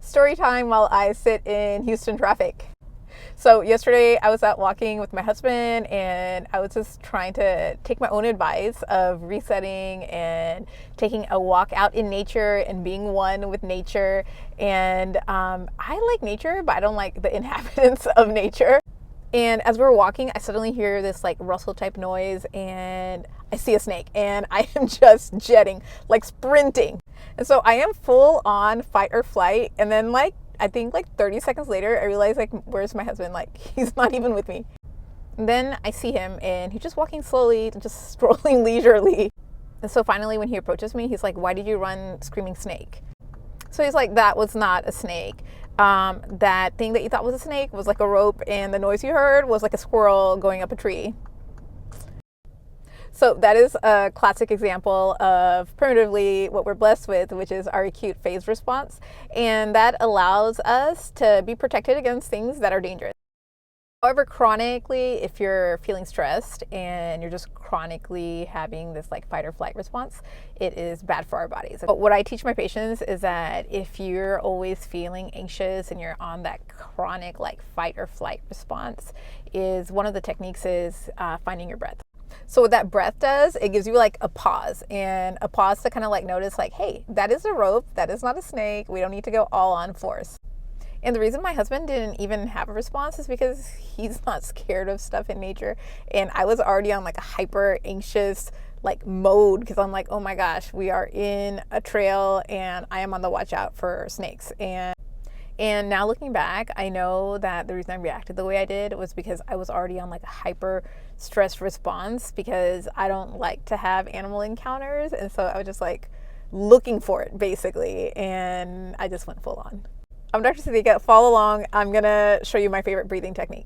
Story time while I sit in Houston traffic. So yesterday I was out walking with my husband and I was just trying to take my own advice of resetting and taking a walk out in nature and being one with nature. And I like nature, but I don't like the inhabitants of nature. And as we're walking, I suddenly hear this like rustle type noise and I see a snake and I am just jetting, like sprinting. And so I am full on fight or flight. And then I think 30 seconds later, I realize where's my husband? Like he's not even with me. And then I see him and he's just walking slowly, just strolling leisurely. And so finally when he approaches me, he's like, "Why did you run screaming snake?" So he's like, "That was not a snake. That thing that you thought was a snake was like a rope, and the noise you heard was like a squirrel going up a tree." So that is a classic example of primitively what we're blessed with, which is our acute phase response. And that allows us to be protected against things that are dangerous. However, chronically, if you're feeling stressed and you're just chronically having this like fight or flight response, it is bad for our bodies. But what I teach my patients is that if you're always feeling anxious and you're on that chronic like fight or flight response, is one of the techniques is finding your breath. So what that breath does, it gives you like a pause, and a pause to kind of like notice like, hey, that is a rope, that is not a snake. We don't need to go all on force. And the reason my husband didn't even have a response is because he's not scared of stuff in nature. And I was already on like a hyper anxious like mode because I'm like, oh my gosh, we are in a trail and I am on the watch out for snakes. And now looking back, I know that the reason I reacted the way I did was because I was already on like a hyper stress response because I don't like to have animal encounters. And so I was just like looking for it basically. And I just went full on. I'm Dr. Sadika. Follow along. I'm going to show you my favorite breathing technique.